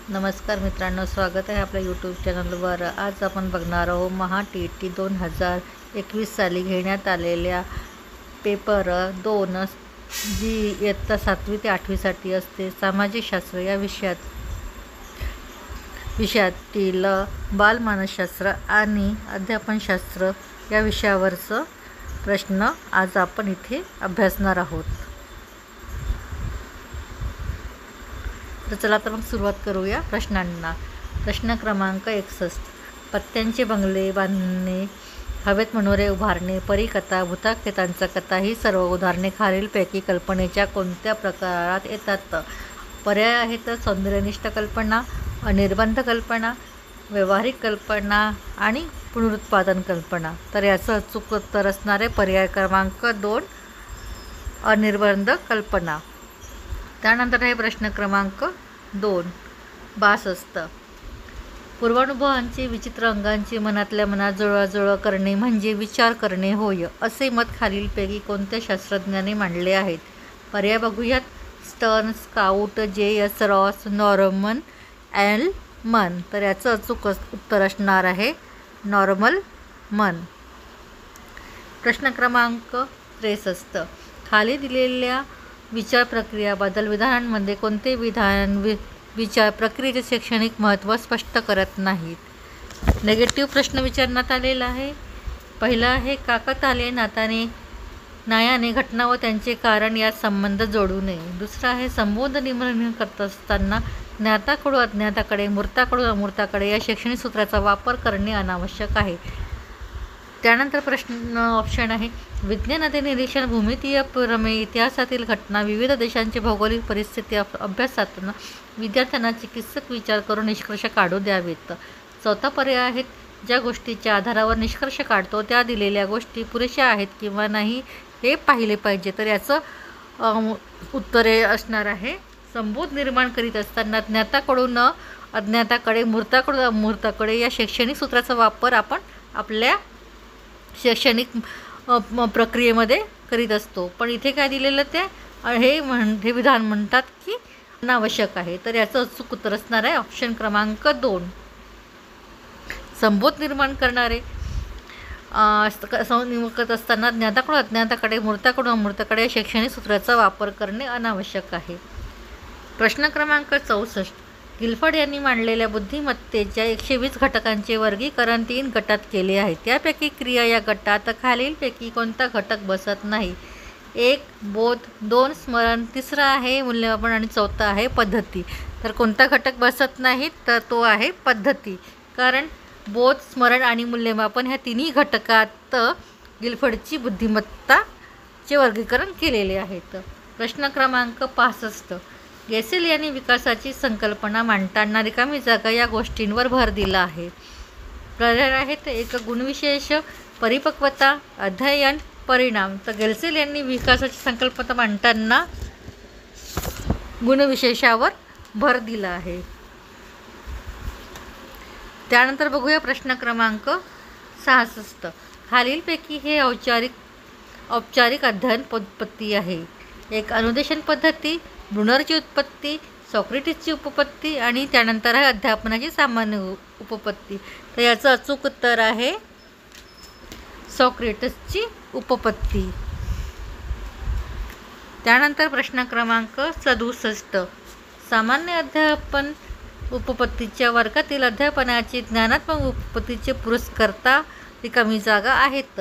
नमस्कार मित्रांनो, स्वागत आहे आपल्या यूट्यूब चॅनलवर। आज आपण बघणार आहोत महा-टी-ई-टी 2021 साली घेण्यात आलेल्या पेपर 2 जी इयत्ता 7वी ते 8वीसाठी असते, सामाजिक शास्त्र या विषयातील बालमानसशास्त्र आणि अध्यापनशास्त्र या विषयावरचं प्रश्न आज आपण इथे अभ्यासणार आहोत। तर चला तर मग सुरुवात करूया प्रश्नांना। प्रश्न क्रमांक 61, पत्त्यांचे बंगले बांधणे, हवेत मनोरे उभारणे, परीकथा, भूताखेतांचा कथा ही सर्व उदाहरणे खालीलपैकी कल्पनेच्या कोणत्या प्रकारात येतात? पर्याय आहेत सौंदर्यनिष्ठ कल्पना, अनिर्बंध कल्पना, व्यावहारिक कल्पना आणि पुनरुत्पादन कल्पना। तर याचं अचूक उत्तर असणार आहे पर्याय क्रमांक 2, अनिर्बंध कल्पना। त्यानंतर आहे प्रश्न क्रमांक 2, 62, पूर्वानुभवांची विचित्र अंगांची मनातल्या मनात जुळवाजुळव करणे म्हणजे विचार करणे होय, असे मत खालीलपैकी कोणत्या शास्त्रज्ञाने मांडले आहेत? पर्याय बघूयात, stern, scout, JS. Ross, Norman L. मन। तर याचं अचूक उत्तर असणार आहे नॉर्मन मन। प्रश्न क्रमांक 63, खाली दिलेल्या विचार प्रक्रियाबद्दल विधानांमध्ये कोणते विधान विचार प्रक्रियेचे शैक्षणिक महत्त्व स्पष्ट करत नाहीत? नेगेटिव्ह प्रश्न विचारण्यात आलेला आहे। पहिला आहे काकतालीय न्यायाने घटना व त्यांचे कारण यात संबंध जोडू नये। दुसरा आहे संबोध निमरण करत असताना ज्ञाताकडून अज्ञाताकडे, मूर्ताकडून अमूर्ताकडे या शैक्षणिक सूत्राचा वापर करणे अनावश्यक आहे। त्यानंतर प्रश्न ऑप्शन आहे विज्ञानातील निरीक्षण, भूमितीय प्रमेय, इतिहासातील घटना, विविध देशांची भौगोलिक परिस्थिती अभ्यासातना विद्यार्थ्यांना चिकित्सक विचार करून निष्कर्ष काढू द्यावेत। चौथा पर्याय आहे ज्या गोष्टीच्या आधारावर निष्कर्ष काढतो त्या दिलेल्या गोष्टी पुरेशा आहेत किंवा नाही हे पाहिले पाहिजे। तर याचं उत्तरे असणार आहे संबोध निर्माण करीत असताना ज्ञाताकडून अज्ञाताकडे, मूर्ताकडून अमूर्ताकडे या शैक्षणिक सूत्राचा वापर आपण आपल्या शैक्षणिक प्रक्रियेमध्ये करीत असतो। पण इथे काय दिलेलं ते हे विधान म्हणतात की अनावश्यक आहे। तर याचं अचूक उत्तर असणार आहे ऑप्शन क्रमांक 2, संबोध निर्माण करणारे निवडत असताना ज्ञाताकडून अज्ञाताकडे, मूर्ताकडून अमूर्ताकडे या शैक्षणिक सूत्राचा वापर करणे अनावश्यक आहे। प्रश्न क्रमांक 64, गिलफर्ड यांनी मांडलेल्या बुद्धिमत्तेच्या 120 घटकांचे वर्गीकरण 3 गटात केले आहे। त्यापैकी क्रिया या गटात खालीलपैकी कोणता घटक बसत नाही? 1 बोध, 2 स्मरण, तिसरा आहे मूल्यमापन आणि चौथा आहे पद्धती। तर कोणता घटक बसत नाही? तर तो आहे पद्धती, कारण बोध, स्मरण आणि मूल्यमापन ह्या तिन्ही घटकात गिलफर्डची बुद्धिमत्ताचे वर्गीकरण केलेले आहेत। प्रश्न क्रमांक 65, गेसेल यांनी विकासाची संकल्पना मांडताना रिकामी जागा या गोष्टींवर भर दिला आहे। पर्याय आहेत 1 गुणविशेष, परिपक्वता, अध्ययन, परिणाम। तर गेसेल यांनी विकासाची संकल्पना मांडताना गुणविशेषावर भर दिला आहे। त्यानंतर बघूया प्रश्न क्रमांक 66, खालीलपैकी हे औपचारिक अध्ययन पद्धती आहे? 1 अनुदेशन पद्धती, ब्रुनरची उत्पत्ती, सॉक्रेटिसची उपपत्ती आणि त्यानंतर आहे अध्यापनाची सामान्य उपपत्ती। तर याचं अचूक उत्तर आहे सॉक्रेटिसची उपपत्ती। त्यानंतर प्रश्न क्रमांक 67, सामान्य अध्यापन उपपत्तीच्या वर्गातील अध्यापनाची ज्ञानात्मक उपपत्तीचे पुरस्कर्ता रिकामी जागा आहेत।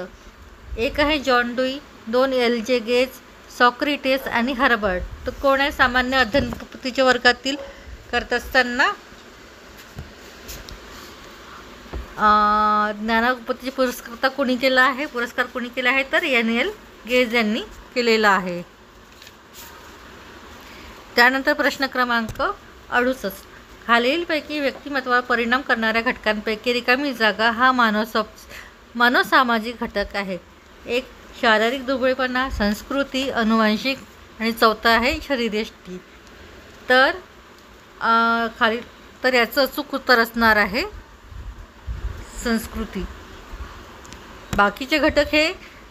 1 आहे जॉन डुई, 2 एल.जे. गेज, सॉक्रेटिस आणि हर्बर्ट। तर कोण आहे सामान्य अध्ययन उपपत्तीच्या वर्गातील करत असताना ज्ञानोपपत्तीचे पुरस्कर्ता कोणी केला आहे? पुरस्कार कोणी केला आहे? तर एन.एल. गेज यांनी केलेला आहे। त्यानंतर प्रश्न क्रमांक 68, खालीलपैकी व्यक्तिमत्वावर परिणाम करणाऱ्या घटकांपैकी रिकामी जागा हा मानवसामाजिक घटक आहे। 1 शारीरिक दुबळेपणा, संस्कृती, अनुवांशिक आणि चौथा आहे शरीरयष्टी। तर याचं अचूक उत्तर असणार आहे संस्कृती। बाकीचे घटक हे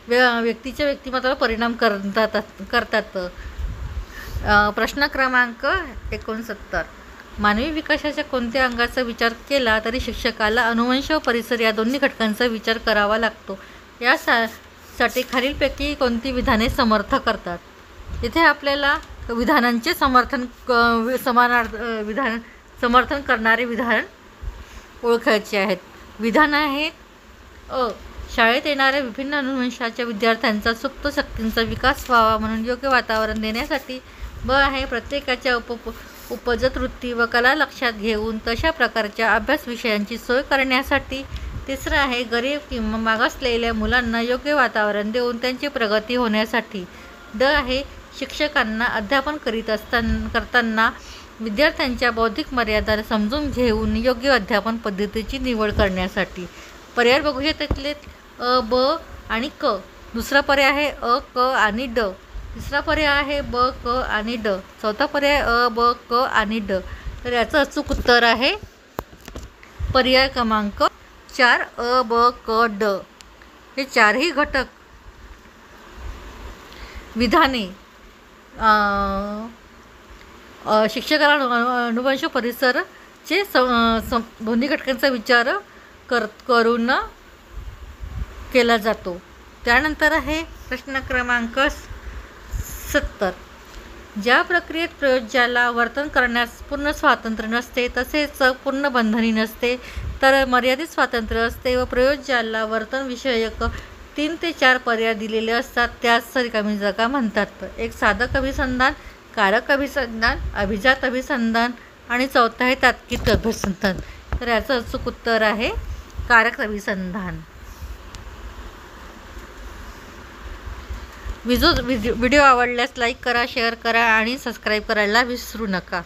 व्यक्तीच्या व्यक्तिमत्वावर परिणाम करतात। प्रश्न क्रमांक 69, मानवी विकासाच्या कोणत्या अंगाचा विचार केला तरी शिक्षकाला अनुवंश व परिसर या दोन्ही घटकांचा विचार करावा लागतो. साठी खालीलपैकी कोणती विधाने समर्थ करतात? इथे आपल्याला विधानांचे समर्थन करणारे विधान ओळखायचे आहेत. विधान आहे शाळेत येणाऱ्या विभिन्न अनुवंशाच्या विद्यार्थ्यांचा सुप्त शक्तींचा विकास व्हावा म्हणून योग्य वातावरण देण्यासाठी. ब आहे प्रत्येकाच्या उपजत वृत्ती व कला लक्षात घेऊन तशा प्रकारच्या अभ्यास विषयांची सोय करण्यासाठी. तिसरं आहे गरीब किंवा मागासलेल्या मुलांना योग्य वातावरण देऊन त्यांची प्रगती होण्यासाठी. ड आहे शिक्षकांना अध्यापन करताना विद्यार्थ्यांच्या बौद्धिक मर्यादा समजून घेऊन योग्य अध्यापन पद्धतीची निवड करण्यासाठी. पर्याय बघूया त्यातले अ, ब आणि क. दुसरा पर्याय आहे अ, क आणि ड. तिसरा पर्याय आहे ब, क आणि ड. चौथा पर्याय अ, ब, क आणि ड. तर याचं अचूक उत्तर आहे पर्याय क्रमांक 4 अ, ब, क, ड. हे चारही घटक विधाने शिक्षकाला अनुवंश परिसरचे दोन्ही घटकांचा विचार करून केला जातो. त्यानंतर आहे प्रश्न क्रमांक 70. ज्या प्रक्रियेत प्रयोज्याला वर्तन करण्यास पूर्ण स्वातंत्र्य नसते तसेच पूर्ण बंधनी नसते तर मर्यादित स्वातंत्र्य असते व प्रयोज्याला वर्तन विषयक 3 ते 4 पर्याय दिलेले असतात त्यास रिकामी जागा म्हणतात. एक साधक अभिसंधान, कारक अभिसंधान, अभिजात अभिसंधान आणि चौथा आहे तात्विक अभिसंधान. तर याचं अचूक उत्तर आहे कारक अभिसंधान. व्हिडिओ आवडल्यास लाईक करा, शेअर करा आणि सबस्क्राईब करायला विसरू नका.